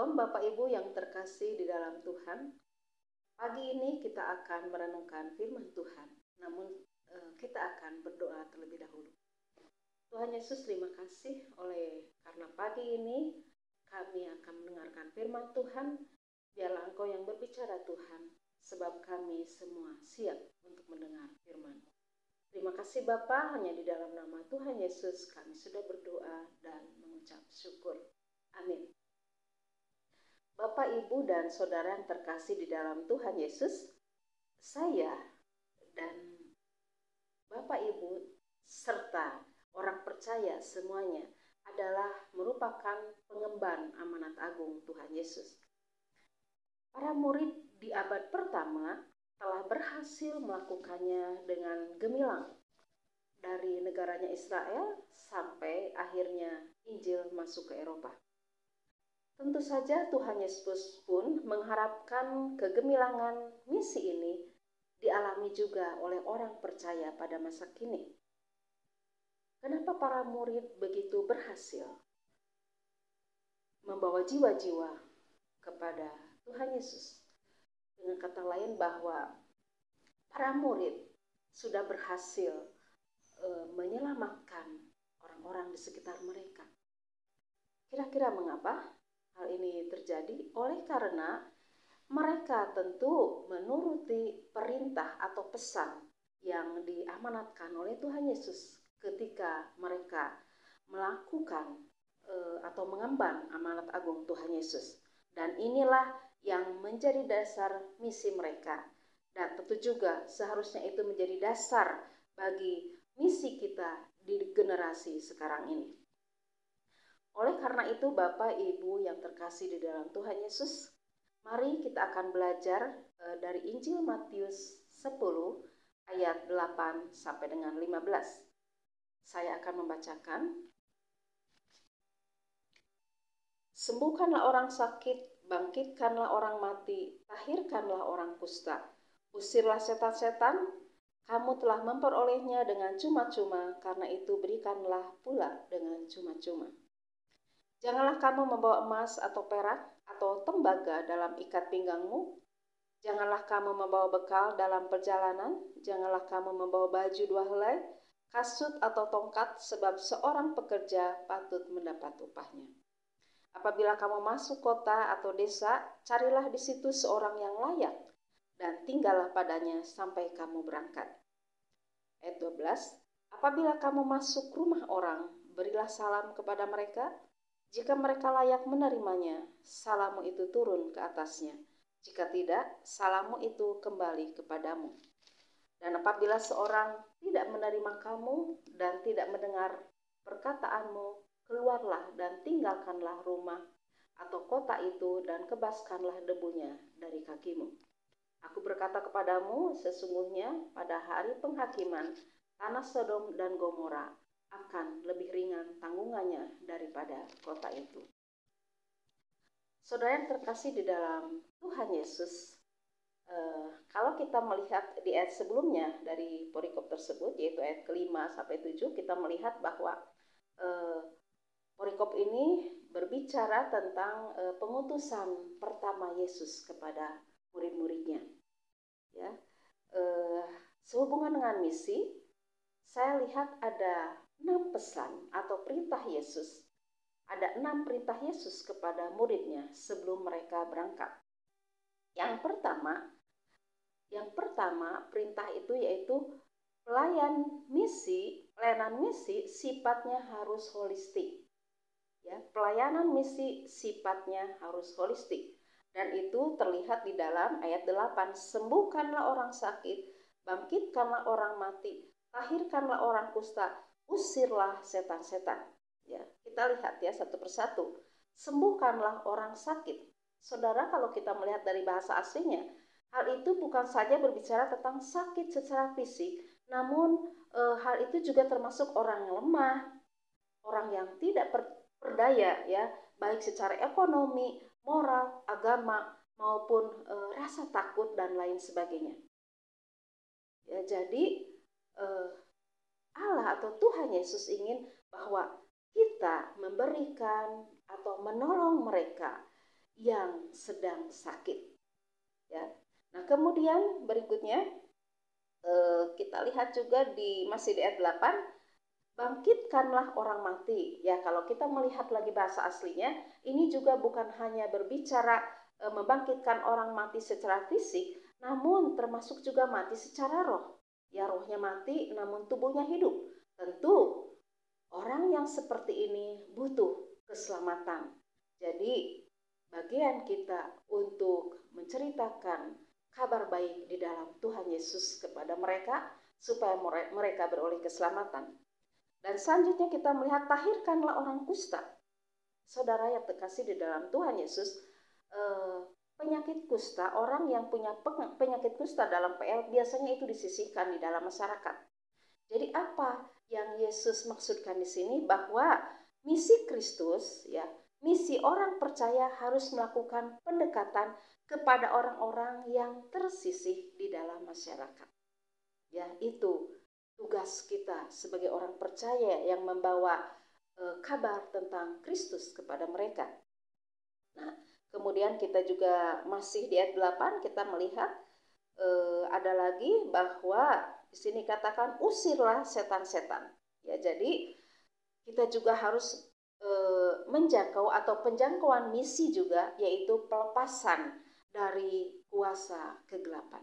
Shalom Bapak Ibu yang terkasih di dalam Tuhan. Pagi ini kita akan merenungkan firman Tuhan. Namun kita akan berdoa terlebih dahulu. Tuhan Yesus, terima kasih karena pagi ini kami akan mendengarkan firman Tuhan. Biarlah Engkau yang berbicara Tuhan, sebab kami semua siap untuk mendengar firman. Terima kasih Bapa, hanya di dalam nama Tuhan Yesus kami sudah berdoa dan mengucap syukur. Amin. Bapak, Ibu, dan Saudara yang terkasih di dalam Tuhan Yesus, saya dan Bapak, Ibu, serta orang percaya semuanya adalah merupakan pengemban amanat agung Tuhan Yesus. Para murid di abad pertama telah berhasil melakukannya dengan gemilang dari negaranya Israel sampai akhirnya Injil masuk ke Eropa. Tentu saja Tuhan Yesus pun mengharapkan kegemilangan misi ini dialami juga oleh orang percaya pada masa kini. Kenapa para murid begitu berhasil membawa jiwa-jiwa kepada Tuhan Yesus? Dengan kata lain bahwa para murid sudah berhasil menyelamatkan orang-orang di sekitar mereka. Kira-kira mengapa hal ini terjadi? Oleh karena mereka tentu menuruti perintah atau pesan yang diamanatkan oleh Tuhan Yesus ketika mereka melakukan atau mengemban amanat agung Tuhan Yesus. Dan inilah yang menjadi dasar misi mereka. Dan tentu juga seharusnya itu menjadi dasar bagi misi kita di generasi sekarang ini. Oleh karena itu Bapak Ibu yang terkasih di dalam Tuhan Yesus, mari kita akan belajar dari Injil Matius 10 ayat 8 sampai dengan 15. Saya akan membacakan. Sembuhkanlah orang sakit, bangkitkanlah orang mati, tahirkanlah orang kusta, usirlah setan-setan, kamu telah memperolehnya dengan cuma-cuma, karena itu berikanlah pula dengan cuma-cuma. Janganlah kamu membawa emas atau perak atau tembaga dalam ikat pinggangmu. Janganlah kamu membawa bekal dalam perjalanan. Janganlah kamu membawa baju 2 helai, kasut atau tongkat, sebab seorang pekerja patut mendapat upahnya. Apabila kamu masuk kota atau desa, carilah di situ seorang yang layak dan tinggallah padanya sampai kamu berangkat. Ayat 12. Apabila kamu masuk rumah orang, berilah salam kepada mereka. Jika mereka layak menerimanya, salammu itu turun ke atasnya. Jika tidak, salammu itu kembali kepadamu. Dan apabila seorang tidak menerima kamu dan tidak mendengar perkataanmu, keluarlah dan tinggalkanlah rumah atau kota itu dan kebaskanlah debunya dari kakimu. Aku berkata kepadamu, sesungguhnya pada hari penghakiman, tanah Sodom dan Gomora akan lebih ringan tanggungannya daripada kota itu. Saudara yang terkasih di dalam Tuhan Yesus, kalau kita melihat di ayat sebelumnya dari perikop tersebut, yaitu ayat ke-5 sampai 7, kita melihat bahwa perikop ini berbicara tentang pengutusan pertama Yesus kepada murid-muridnya. Ya, sehubungan dengan misi, saya lihat ada 6 pesan atau perintah Yesus. Ada 6 perintah Yesus kepada muridnya sebelum mereka berangkat. Yang pertama perintah itu yaitu pelayanan misi sifatnya harus holistik. Ya, pelayanan misi sifatnya harus holistik. Dan itu terlihat di dalam ayat 8. Sembuhkanlah orang sakit, bangkitkanlah orang mati, tahirkanlah orang kusta, usirlah setan-setan. Ya, kita lihat ya satu persatu. Sembuhkanlah orang sakit. Saudara, kalau kita melihat dari bahasa aslinya, hal itu bukan saja berbicara tentang sakit secara fisik, namun hal itu juga termasuk orang yang lemah, orang yang tidak berdaya, ya, baik secara ekonomi, moral, agama, maupun rasa takut dan lain sebagainya. Ya, jadi Allah atau Tuhan Yesus ingin bahwa kita memberikan atau menolong mereka yang sedang sakit. Ya. Nah, kemudian berikutnya kita lihat juga masih di ayat 8, bangkitkanlah orang mati. Ya, kalau kita melihat lagi bahasa aslinya, ini juga bukan hanya berbicara membangkitkan orang mati secara fisik, namun termasuk juga mati secara roh. Ya, rohnya mati namun tubuhnya hidup. Tentu orang yang seperti ini butuh keselamatan. Jadi, bagian kita untuk menceritakan kabar baik di dalam Tuhan Yesus kepada mereka supaya mereka beroleh keselamatan. Dan selanjutnya kita melihat tahirkanlah orang kusta. Saudara yang terkasih di dalam Tuhan Yesus, penyakit kusta, orang yang punya penyakit kusta dalam PL biasanya itu disisihkan di dalam masyarakat. Jadi apa yang Yesus maksudkan di sini? Bahwa misi Kristus, ya, misi orang percaya harus melakukan pendekatan kepada orang-orang yang tersisih di dalam masyarakat. Ya, itu tugas kita sebagai orang percaya yang membawa kabar tentang Kristus kepada mereka. Nah, kemudian kita juga masih di ayat 8 kita melihat ada lagi bahwa di sini katakan usirlah setan-setan. Ya, jadi kita juga harus menjangkau atau penjangkauan misi juga, yaitu pelepasan dari kuasa kegelapan.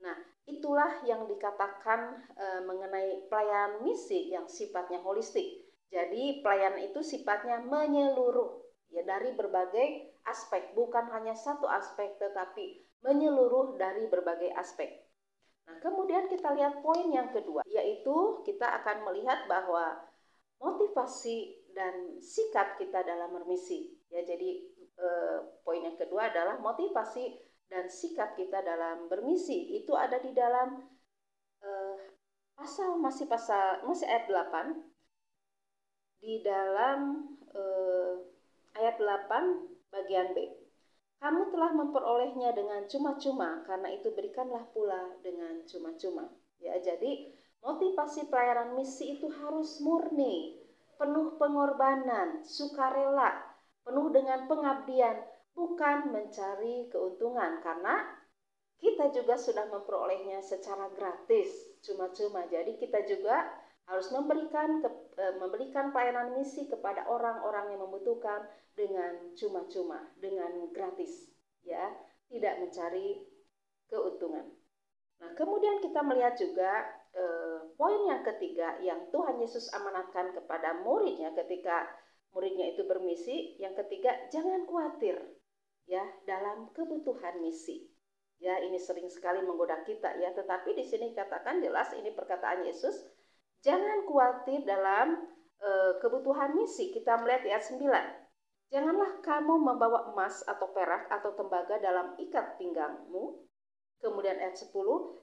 Nah, itulah yang dikatakan mengenai pelayanan misi yang sifatnya holistik. Jadi pelayanan itu sifatnya menyeluruh, ya, dari berbagai aspek, bukan hanya satu aspek tetapi menyeluruh dari berbagai aspek. Nah, kemudian kita lihat poin yang kedua, yaitu kita akan melihat bahwa motivasi dan sikap kita dalam bermisi. Ya, jadi poin yang kedua adalah motivasi dan sikap kita dalam bermisi. Itu ada di dalam masih ayat 8, di dalam ayat 8 bagian B. Kamu telah memperolehnya dengan cuma-cuma, karena itu berikanlah pula dengan cuma-cuma. Ya, jadi motivasi pelayanan misi itu harus murni, penuh pengorbanan, sukarela, penuh dengan pengabdian, bukan mencari keuntungan, karena kita juga sudah memperolehnya secara gratis, cuma-cuma. Jadi kita juga harus memberikan pelayanan misi kepada orang-orang yang membutuhkan dengan cuma-cuma, dengan gratis, ya, tidak mencari keuntungan. Nah, kemudian kita melihat juga poin yang ketiga yang Tuhan Yesus amanatkan kepada muridnya ketika muridnya itu bermisi. Yang ketiga, jangan khawatir, ya, dalam kebutuhan misi. Ya, ini sering sekali menggoda kita, ya, tetapi di sini katakan jelas, ini perkataan Yesus, jangan khawatir dalam kebutuhan misi. Kita melihat di ayat 9. Janganlah kamu membawa emas atau perak atau tembaga dalam ikat pinggangmu. Kemudian ayat 10,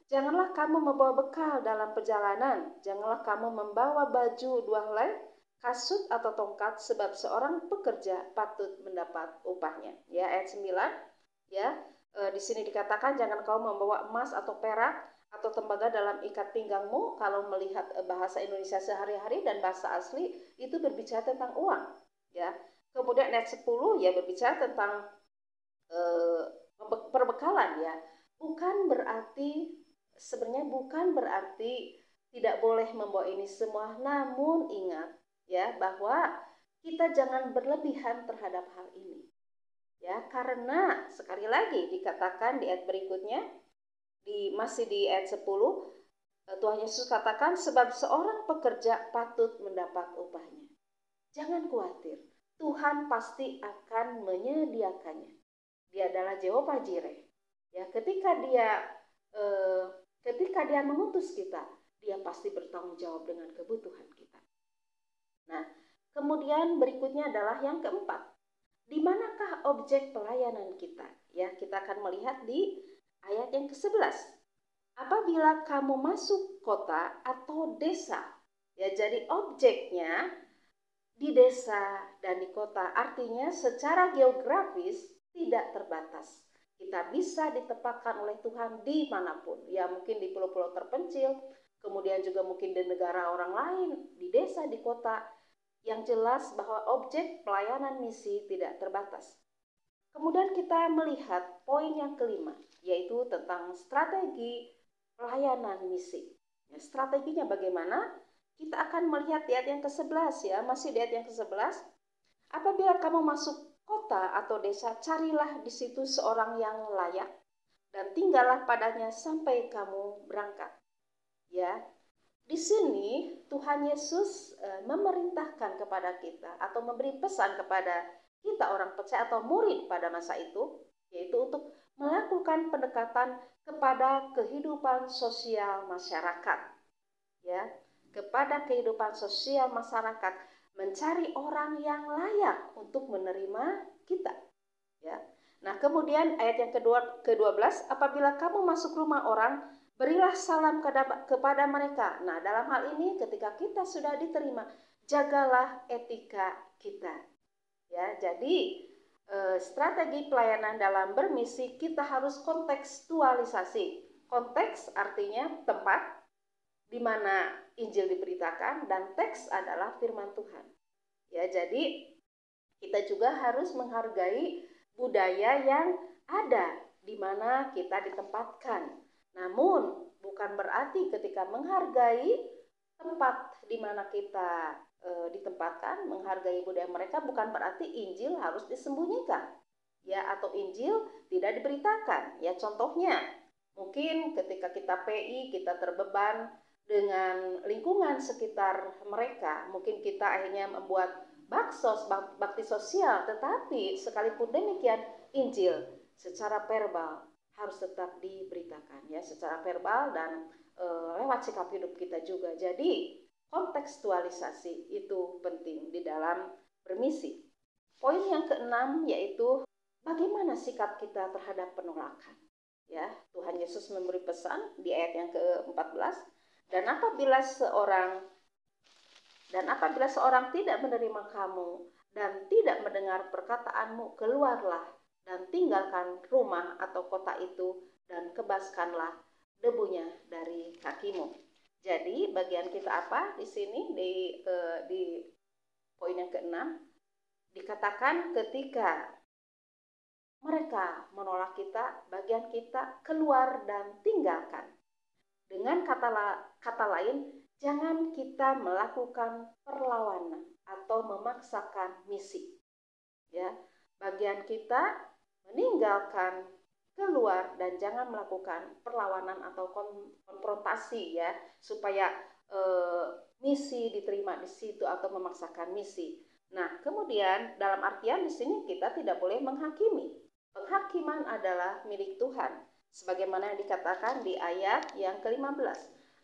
janganlah kamu membawa bekal dalam perjalanan. Janganlah kamu membawa baju 2 helai, kasut atau tongkat, sebab seorang pekerja patut mendapat upahnya. Ya, ayat 9, ya. Di sini dikatakan jangan kau membawa emas atau perak atau tembaga dalam ikat pinggangmu. Kalau melihat bahasa Indonesia sehari-hari dan bahasa asli itu berbicara tentang uang, ya. Kemudian ayat 10 ya berbicara tentang perbekalan, ya. Sebenarnya bukan berarti tidak boleh membawa ini semua, namun ingat, ya, bahwa kita jangan berlebihan terhadap hal ini. Ya, karena sekali lagi dikatakan di ayat berikutnya, masih di ayat 10, Tuhan Yesus katakan sebab seorang pekerja patut mendapat upahnya. Jangan khawatir, Tuhan pasti akan menyediakannya. Dia adalah Jehovah Jireh. Ya, ketika dia mengutus kita, dia pasti bertanggung jawab dengan kebutuhan kita. Nah, kemudian berikutnya adalah yang keempat. Di manakah objek pelayanan kita? Ya, kita akan melihat di ayat yang ke-11. Apabila kamu masuk kota atau desa, ya, jadi objeknya di desa dan di kota, artinya secara geografis tidak terbatas. Kita bisa ditempatkan oleh Tuhan dimanapun, ya, mungkin di pulau-pulau terpencil, kemudian juga mungkin di negara orang lain, di desa, di kota. Yang jelas bahwa objek pelayanan misi tidak terbatas. Kemudian kita melihat poin yang kelima, yaitu tentang strategi pelayanan misi. Ya, strateginya bagaimana? Kita akan melihat di ayat yang ke-11 ya, masih di ayat yang ke-11. Apabila kamu masuk kota atau desa, carilah di situ seorang yang layak dan tinggallah padanya sampai kamu berangkat. Ya, di sini Tuhan Yesus memerintahkan kepada kita atau memberi pesan kepada kita orang percaya atau murid pada masa itu, yaitu untuk melakukan pendekatan kepada kehidupan sosial masyarakat. Ya, kepada kehidupan sosial masyarakat, mencari orang yang layak untuk menerima kita. Ya. Nah, kemudian ayat yang ke-12, apabila kamu masuk rumah orang, berilah salam kepada mereka. Nah, dalam hal ini ketika kita sudah diterima, jagalah etika kita. Ya, jadi strategi pelayanan dalam bermisi kita harus kontekstualisasi. Konteks artinya tempat di mana Injil diberitakan dan teks adalah firman Tuhan. Ya, jadi kita juga harus menghargai budaya yang ada di mana kita ditempatkan. Namun bukan berarti ketika menghargai tempat di mana kita ditempatkan, menghargai budaya mereka, bukan berarti Injil harus disembunyikan. Ya, atau Injil tidak diberitakan. Ya, contohnya mungkin ketika kita PI, kita terbeban dengan lingkungan sekitar mereka, mungkin kita akhirnya membuat bakti sosial, tetapi sekalipun demikian Injil secara verbal harus tetap diberitakan ya, secara verbal dan lewat sikap hidup kita juga. Jadi kontekstualisasi itu penting di dalam bermisi. Poin yang keenam yaitu bagaimana sikap kita terhadap penolakan. Ya, Tuhan Yesus memberi pesan di ayat yang ke-14, dan apabila seorang tidak menerima kamu dan tidak mendengar perkataanmu, keluarlah dan tinggalkan rumah atau kota itu dan kebaskanlah debunya dari kakimu. Jadi bagian kita apa di sini di poin yang ke-6 dikatakan ketika mereka menolak kita, bagian kita keluar dan tinggalkan. Dengan kata lain, jangan kita melakukan perlawanan atau memaksakan misi. Ya, bagian kita meninggalkan, keluar, dan jangan melakukan perlawanan atau konfrontasi ya, supaya misi diterima di situ atau memaksakan misi. Nah, kemudian dalam artian di sini kita tidak boleh menghakimi. Penghakiman adalah milik Tuhan. Sebagaimana yang dikatakan di ayat yang ke-15.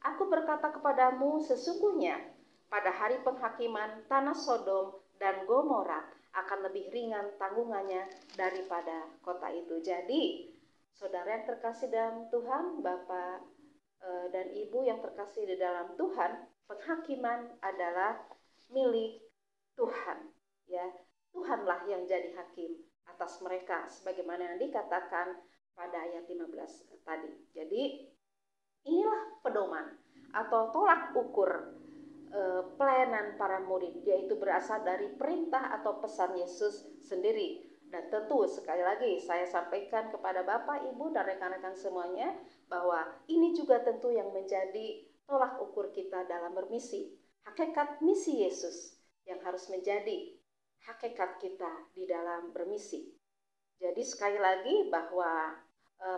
Aku berkata kepadamu, sesungguhnya pada hari penghakiman tanah Sodom dan Gomora akan lebih ringan tanggungannya daripada kota itu. Jadi, saudara yang terkasih dalam Tuhan, Bapak dan Ibu yang terkasih di dalam Tuhan, penghakiman adalah milik Tuhan. Ya, Tuhanlah yang jadi hakim atas mereka, sebagaimana yang dikatakan pada ayat 15 tadi. Jadi inilah pedoman atau tolak ukur pelayanan para murid, yaitu berasal dari perintah atau pesan Yesus sendiri. Dan tentu sekali lagi saya sampaikan kepada Bapak, Ibu, dan rekan-rekan semuanya bahwa ini juga tentu yang menjadi tolak ukur kita dalam bermisi. Hakikat misi Yesus yang harus menjadi hakikat kita di dalam bermisi. Jadi sekali lagi bahwa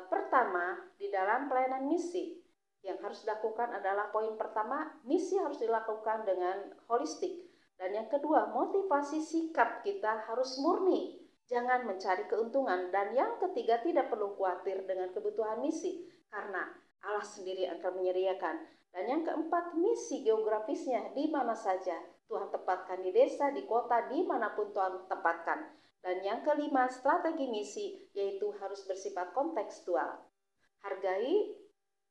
pertama di dalam pelayanan misi yang harus dilakukan adalah poin pertama, misi harus dilakukan dengan holistik. Dan yang kedua, motivasi sikap kita harus murni, jangan mencari keuntungan. Dan yang ketiga, tidak perlu khawatir dengan kebutuhan misi, karena Allah sendiri akan menyediakan. Dan yang keempat, misi geografisnya di mana saja Tuhan tempatkan, di desa, di kota, dimanapun Tuhan tempatkan. Dan yang kelima, strategi misi, yaitu harus bersifat kontekstual. Hargai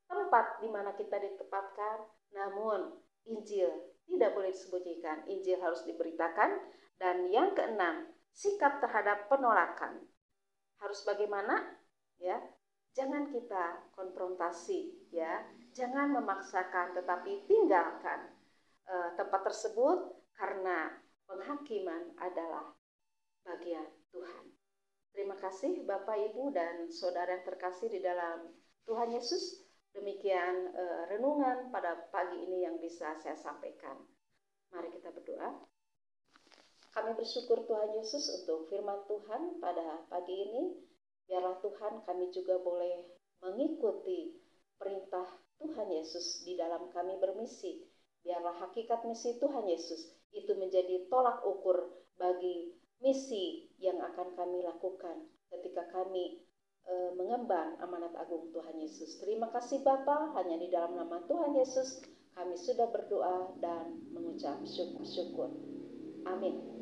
tempat di mana kita ditempatkan, namun Injil tidak boleh disembunyikan, Injil harus diberitakan. Dan yang keenam, sikap terhadap penolakan. Harus bagaimana? Ya, jangan kita konfrontasi, ya, jangan memaksakan, tetapi tinggalkan tempat tersebut, karena penghakiman adalah bagian Tuhan. Terima kasih. kasih Bapak, Ibu, dan saudara yang terkasih di dalam Tuhan Yesus, demikian renungan pada pagi ini yang bisa saya sampaikan. Mari kita berdoa. Kami bersyukur Tuhan Yesus untuk firman Tuhan pada pagi ini. Biarlah Tuhan kami juga boleh mengikuti perintah Tuhan Yesus di dalam kami bermisi. Biarlah hakikat misi Tuhan Yesus itu menjadi tolak ukur bagi misi yang akan kami lakukan ketika kami mengemban amanat agung Tuhan Yesus. Terima kasih Bapa, hanya di dalam nama Tuhan Yesus kami sudah berdoa dan mengucap syukur. Amin.